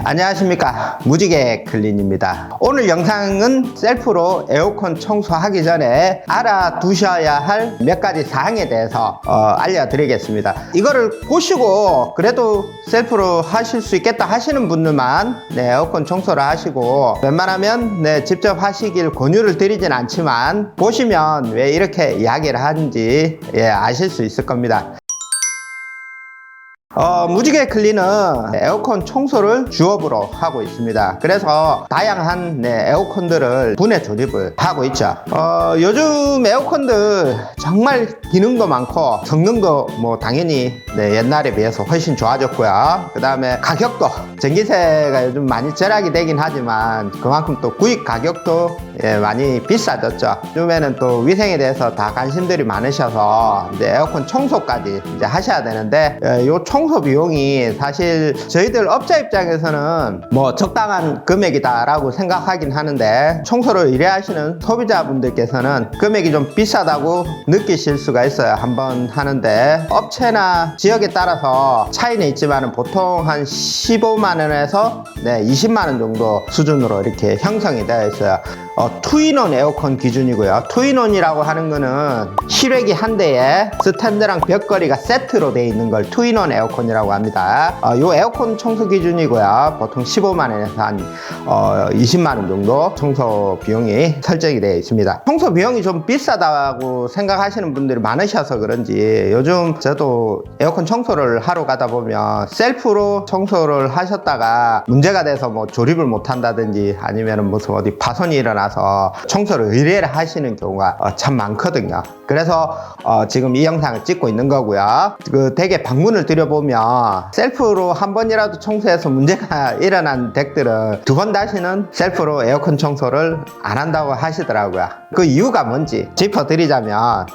안녕하십니까, 무지개 클린입니다. 오늘 영상은 셀프로 에어컨 청소하기 전에 알아두셔야 할 몇 가지 사항에 대해서 알려드리겠습니다. 이거를 보시고 그래도 셀프로 하실 수 있겠다 하시는 분들만 에어컨 청소를 하시고, 웬만하면 직접 하시길 권유를 드리진 않지만 보시면 왜 이렇게 이야기를 하는지 아실 수 있을 겁니다. 무지개 클린은 에어컨 청소를 주업으로 하고 있습니다. 그래서 다양한 에어컨들을 분해 조립을 하고 있죠. 요즘 에어컨들 정말 기능도 많고 성능도 뭐 당연히 옛날에 비해서 훨씬 좋아졌고요. 그 다음에 가격도, 전기세가 요즘 많이 절약이 되긴 하지만 그만큼 또 구입 가격도 많이 비싸졌죠. 요즘에는 또 위생에 대해서 다 관심들이 많으셔서 이제 에어컨 청소까지 이제 하셔야 되는데, 요 청소 비용이 사실 저희들 업자 입장에서는 뭐 적당한 금액이다 라고 생각하긴 하는데, 청소를 의뢰하시는 소비자분들께서는 금액이 좀 비싸다고 느끼실 수가 있어요. 한번 하는데 업체나 지역에 따라서 차이는 있지만 보통 한 15만원에서 20만원 정도 수준으로 이렇게 형성이 되어 있어요. 투인원 에어컨 기준이고요. 투인원이라고 하는 거는 실외기 한 대에 스탠드랑 벽걸이가 세트로 되어 있는 걸 투인원 에어컨이라고 합니다. 요 에어컨 청소 기준이고요. 보통 15만원에서 한 20만원 정도 청소 비용이 설정이 되어 있습니다. 청소 비용이 좀 비싸다고 생각하시는 분들이 많으셔서 그런지 요즘 저도 에어컨 청소를 하러 가다 보면 셀프로 청소를 하셨다가 문제가 돼서 뭐 조립을 못 한다든지 아니면 무슨 어디 파손이 일어나서 청소를 의뢰를 하시는 경우가 참 많거든요. 그래서 지금 이 영상을 찍고 있는 거고요. 댁에 방문을 드려보면 셀프로 한 번이라도 청소해서 문제가 일어난 댁들은 두 번 다시는 셀프로 에어컨 청소를 안 한다고 하시더라고요. 그 이유가 뭔지 짚어드리자면,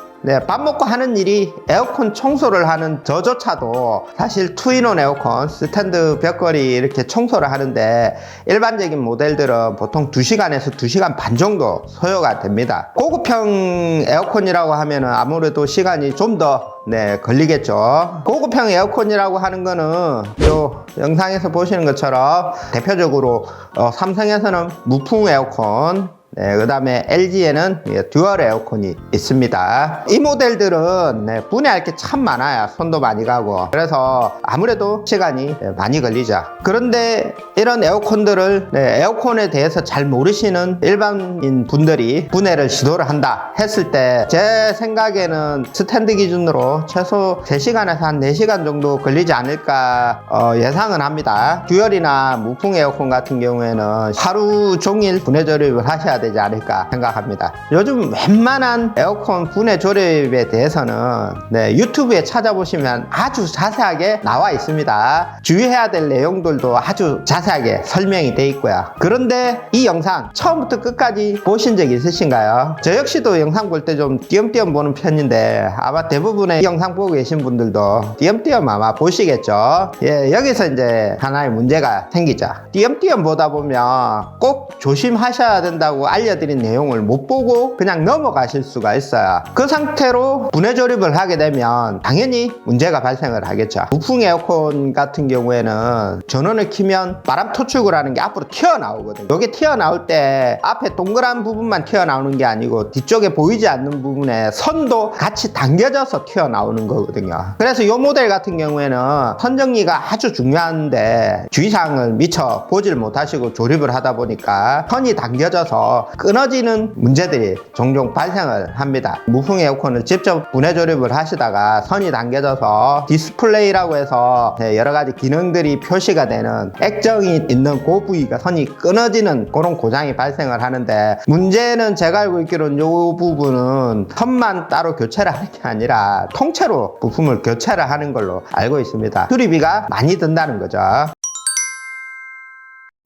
밥 먹고 하는 일이 에어컨 청소를 하는 저조차도 사실 투인원 에어컨 스탠드 벽걸이 이렇게 청소를 하는데 일반적인 모델들은 보통 2시간에서 2시간 반 정도 소요가 됩니다. 고급형 에어컨이라고 하면은 아무래도 시간이 좀 더 걸리겠죠. 고급형 에어컨이라고 하는 거는 요 영상에서 보시는 것처럼 대표적으로 삼성에서는 무풍 에어컨, 그 다음에 LG에는 듀얼 에어컨이 있습니다. 이 모델들은 분해할 게 참 많아요. 손도 많이 가고. 그래서 아무래도 시간이 많이 걸리죠. 그런데 이런 에어컨들을 에어컨에 대해서 잘 모르시는 일반인 분들이 분해를 시도를 한다 했을 때 제 생각에는 스탠드 기준으로 최소 3시간에서 한 4시간 정도 걸리지 않을까 예상은 합니다. 듀얼이나 무풍 에어컨 같은 경우에는 하루 종일 분해 조립을 하셔야 되지 않을까 생각합니다. 요즘 웬만한 에어컨 분해 조립에 대해서는 유튜브에 찾아보시면 아주 자세하게 나와 있습니다. 주의해야 될 내용들도 아주 자세하게 설명이 되어 있고요. 그런데 이 영상 처음부터 끝까지 보신 적 있으신가요? 저 역시도 영상 볼 때 좀 띄엄띄엄 보는 편인데 아마 대부분의 이 영상 보고 계신 분들도 띄엄띄엄 아마 보시겠죠. 여기서 이제 하나의 문제가 생기죠. 띄엄띄엄 보다 보면 꼭 조심하셔야 된다고 알려드린 내용을 못 보고 그냥 넘어가실 수가 있어요. 그 상태로 분해 조립을 하게 되면 당연히 문제가 발생을 하겠죠. 무풍 에어컨 같은 경우에는 전원을 켜면 바람 토축을 하는 게 앞으로 튀어나오거든요. 이게 튀어나올 때 앞에 동그란 부분만 튀어나오는 게 아니고 뒤쪽에 보이지 않는 부분에 선도 같이 당겨져서 튀어나오는 거거든요. 그래서 이 모델 같은 경우에는 선 정리가 아주 중요한데 주의사항을 미처 보질 못하시고 조립을 하다 보니까 선이 당겨져서 끊어지는 문제들이 종종 발생을 합니다. 무풍 에어컨을 직접 분해 조립을 하시다가 선이 당겨져서 디스플레이라고 해서 여러가지 기능들이 표시가 되는 액정이 있는 그 부위가 선이 끊어지는 그런 고장이 발생을 하는데, 문제는 제가 알고 있기로는 이 부분은 선만 따로 교체를 하는 게 아니라 통째로 부품을 교체를 하는 걸로 알고 있습니다. 수리비가 많이 든다는 거죠.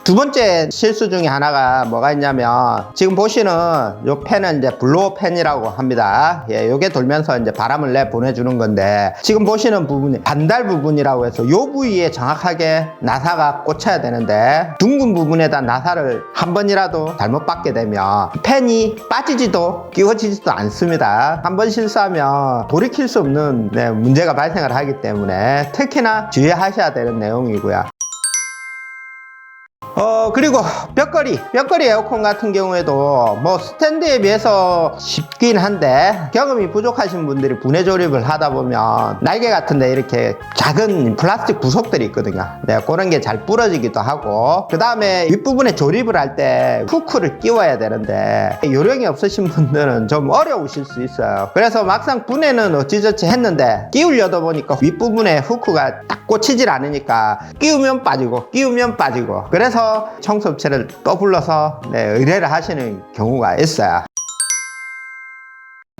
두 번째 실수 중에 하나가 뭐가 있냐면, 지금 보시는 요 팬은 이제 블로어 팬이라고 합니다. 요게 돌면서 이제 바람을 내 보내주는 건데, 지금 보시는 부분이 반달 부분이라고 해서 요 부위에 정확하게 나사가 꽂혀야 되는데 둥근 부분에다 나사를 한 번이라도 잘못 받게 되면 팬이 빠지지도 끼워지지도 않습니다. 한 번 실수하면 돌이킬 수 없는 문제가 발생을 하기 때문에 특히나 주의하셔야 되는 내용이고요. 그리고 벽걸이 에어컨 같은 경우에도 뭐 스탠드에 비해서 쉽긴 한데 경험이 부족하신 분들이 분해 조립을 하다 보면 날개 같은데 이렇게 작은 플라스틱 부속들이 있거든요. 네, 그런 게 잘 부러지기도 하고, 그 다음에 윗부분에 조립을 할 때 후크를 끼워야 되는데 요령이 없으신 분들은 좀 어려우실 수 있어요. 그래서 막상 분해는 어찌저찌 했는데 끼우려다 보니까 윗부분에 후크가 딱 꽂히질 않으니까 끼우면 빠지고 그래서 청소업체를 또 불러서 의뢰를 하시는 경우가 있어요.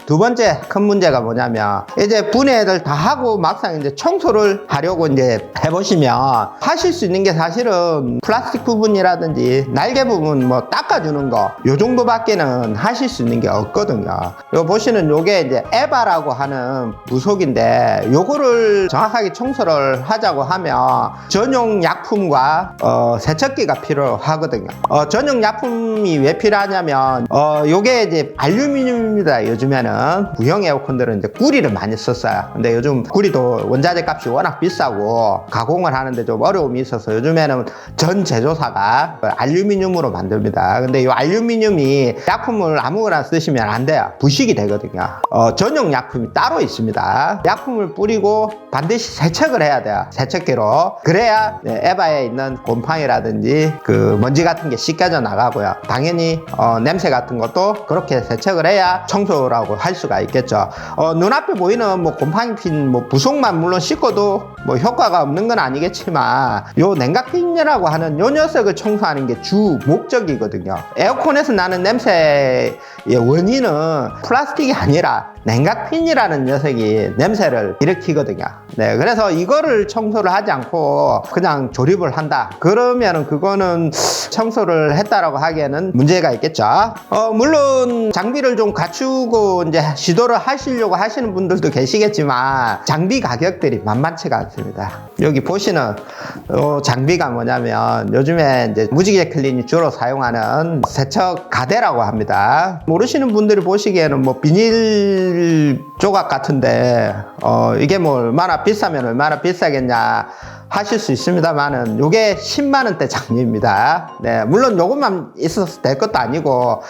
두 번째 큰 문제가 뭐냐면, 이제 분해를 다 하고 막상 이제 청소를 하려고 이제 해보시면 하실 수 있는 게 사실은 플라스틱 부분이라든지 날개 부분 뭐 닦아주는 거, 요 정도밖에는 하실 수 있는 게 없거든요. 요 보시는 요게 이제 에바라고 하는 부속인데, 요거를 정확하게 청소를 하자고 하면 전용 약품과 세척기가 필요하거든요. 전용 약품이 왜 필요하냐면, 요게 이제 알루미늄입니다. 요즘에는 구형 에어컨들은 이제 구리를 많이 썼어요. 근데 요즘 구리도 원자재 값이 워낙 비싸고 가공을 하는데 좀 어려움이 있어서 요즘에는 전 제조사가 알루미늄으로 만듭니다. 근데 이 알루미늄이 약품을 아무거나 쓰시면 안 돼요. 부식이 되거든요. 전용 약품이 따로 있습니다. 약품을 뿌리고 반드시 세척을 해야 돼요. 세척기로. 그래야 에바에 있는 곰팡이라든지 그 먼지 같은 게 씻겨져 나가고요. 당연히 냄새 같은 것도 그렇게 세척을 해야 청소라고 할 수가 있겠죠. 눈앞에 보이는 뭐 곰팡이 핀 뭐 부속만 물론 씻고도 뭐 효과가 없는 건 아니겠지만, 요 냉각핀이라고 하는 요 녀석을 청소하는 게 주 목적이거든요. 에어컨에서 나는 냄새의 원인은 플라스틱이 아니라 냉각핀이라는 녀석이 냄새를 일으키거든요. 네, 그래서 이거를 청소를 하지 않고 그냥 조립을 한다 그러면은 그거는 청소를 했다라고 하기에는 문제가 있겠죠. 물론 장비를 좀 갖추고 이제 시도를 하시려고 하시는 분들도 계시겠지만 장비 가격들이 만만치가 않습니다. 여기 보시는 장비가 뭐냐면, 요즘에 이제 무지개 클린이 주로 사용하는 세척 가대라고 합니다. 모르시는 분들이 보시기에는 뭐 비닐 조각 같은데 이게 뭐 얼마나 비싸면 얼마나 비싸겠냐 하실 수 있습니다만은, 요게 10만원대 장비입니다. 네, 물론 요것만 있어서 될 것도 아니고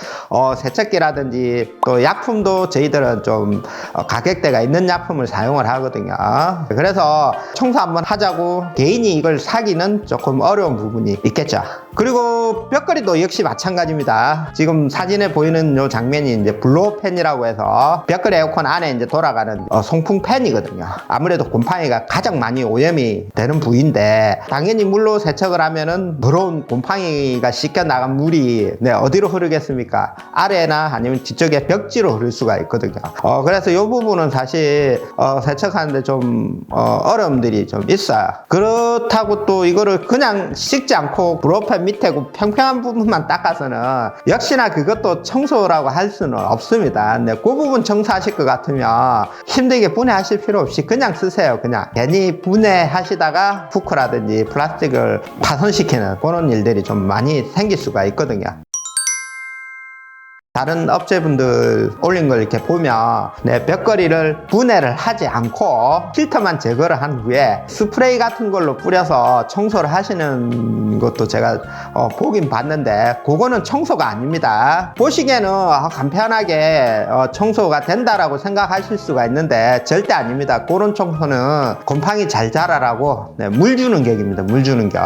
세척기라든지 또 약품도 저희들은 좀 가격대가 있는 약품을 사용을 하거든요. 그래서 청소 한번 하자고 개인이 이걸 사기는 조금 어려운 부분이 있겠죠. 그리고 벽걸이도 역시 마찬가지입니다. 지금 사진에 보이는 요 장면이 이제 블로어 팬이라고 해서 벽걸이 에어컨 안에 이제 돌아가는 송풍 팬이거든요. 아무래도 곰팡이가 가장 많이 오염이 되는 부위인데, 당연히 물로 세척을 하면은 더러운 곰팡이가 씻겨 나간 물이 어디로 흐르겠습니까? 아래나 아니면 뒤쪽에 벽지로 흐를 수가 있거든요. 그래서 이 부분은 사실 세척하는데 좀 어려움들이 좀 있어요. 그렇다고 또 이거를 그냥 씻지 않고 블로어 팬 밑에 그 평평한 부분만 닦아서는 역시나 그것도 청소라고 할 수는 없습니다. 근데 그 부분 청소하실 것 같으면 힘들게 분해하실 필요 없이 그냥 쓰세요. 그냥 괜히 분해하시다가 후크라든지 플라스틱을 파손시키는 그런 일들이 좀 많이 생길 수가 있거든요. 다른 업체분들 올린 걸 이렇게 보면 벽걸이를 분해를 하지 않고 필터만 제거를 한 후에 스프레이 같은 걸로 뿌려서 청소를 하시는 것도 제가 보긴 봤는데, 그거는 청소가 아닙니다. 보시기에는 간편하게 청소가 된다라고 생각하실 수가 있는데 절대 아닙니다. 그런 청소는 곰팡이 잘 자라라고 물 주는 격입니다. 물 주는 격.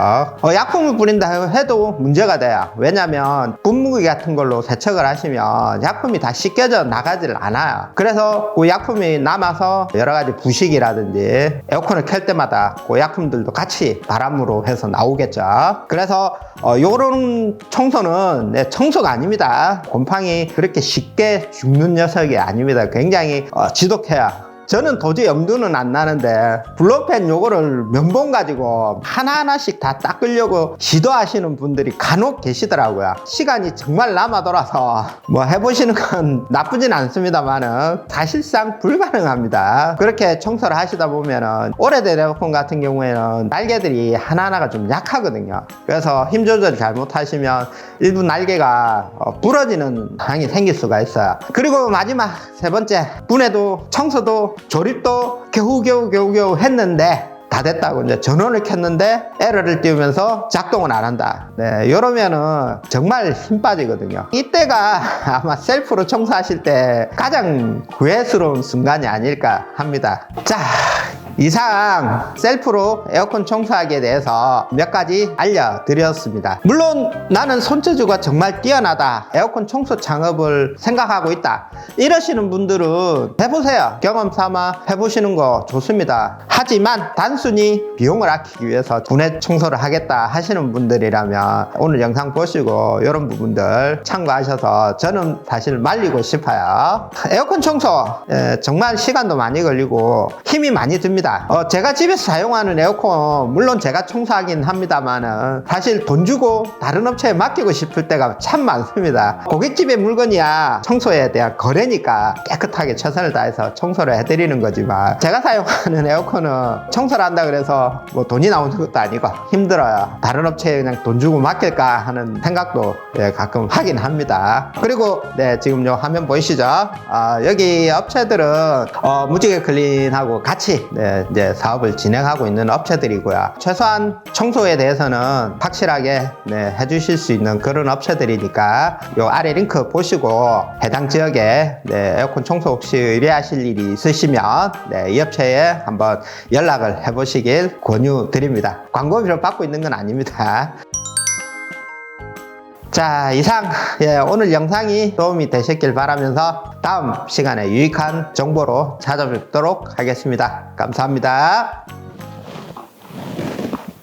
약품을 뿌린다 해도 문제가 돼요. 왜냐면 분무기 같은 걸로 세척을 하시면 약품이 다 씻겨져 나가질 않아요. 그래서 그 약품이 남아서 여러 가지 부식이라든지 에어컨을 켤 때마다 그 약품들도 같이 바람으로 해서 나오겠죠. 그래서 요런 청소는 청소가 아닙니다. 곰팡이 그렇게 쉽게 죽는 녀석이 아닙니다. 굉장히 지독해요. 저는 도저히 염두는 안 나는데 블로펜 요거를 면봉 가지고 하나하나씩 다 닦으려고 시도하시는 분들이 간혹 계시더라고요. 시간이 정말 남아 돌아서 뭐 해보시는 건 나쁘진 않습니다만은 사실상 불가능합니다. 그렇게 청소를 하시다 보면은 오래된 에어컨 같은 경우에는 날개들이 하나하나가 좀 약하거든요. 그래서 힘 조절 잘못하시면 일부 날개가 부러지는 상황이 생길 수가 있어요. 그리고 마지막 세 번째, 분해도 청소도 조립도 겨우겨우 했는데 다 됐다고 이제 전원을 켰는데 에러를 띄우면서 작동을 안 한다. 네, 이러면은 정말 힘 빠지거든요. 이때가 아마 셀프로 청소하실 때 가장 후회스러운 순간이 아닐까 합니다. 자, 이상 셀프로 에어컨 청소하기에 대해서 몇 가지 알려드렸습니다. 물론 나는 손재주가 정말 뛰어나다, 에어컨 청소 창업을 생각하고 있다, 이러시는 분들은 해보세요. 경험 삼아 해보시는 거 좋습니다. 하지만 단순히 비용을 아끼기 위해서 분해 청소를 하겠다 하시는 분들이라면 오늘 영상 보시고 이런 부분들 참고하셔서, 저는 사실 말리고 싶어요. 에어컨 청소 정말 시간도 많이 걸리고 힘이 많이 듭니다. 제가 집에서 사용하는 에어컨 물론 제가 청소하긴 합니다만 사실 돈 주고 다른 업체에 맡기고 싶을 때가 참 많습니다. 고깃집의 물건이야 청소에 대한 거래니까 깨끗하게 최선을 다해서 청소를 해드리는 거지만, 제가 사용하는 에어컨은 청소를 한다 그래서 뭐 돈이 나오는 것도 아니고 힘들어요. 다른 업체에 그냥 돈 주고 맡길까 하는 생각도 가끔 하긴 합니다. 그리고 지금 요 화면 보이시죠? 여기 업체들은 무지개 클린하고 같이 이제 사업을 진행하고 있는 업체들이고요. 최소한 청소에 대해서는 확실하게 해주실 수 있는 그런 업체들이니까 요 아래 링크 보시고 해당 지역에 에어컨 청소 혹시 의뢰하실 일이 있으시면 이 업체에 한번 연락을 해보시길 권유드립니다. 광고비를 받고 있는 건 아닙니다. 자, 이상 오늘 영상이 도움이 되셨길 바라면서 다음 시간에 유익한 정보로 찾아뵙도록 하겠습니다. 감사합니다.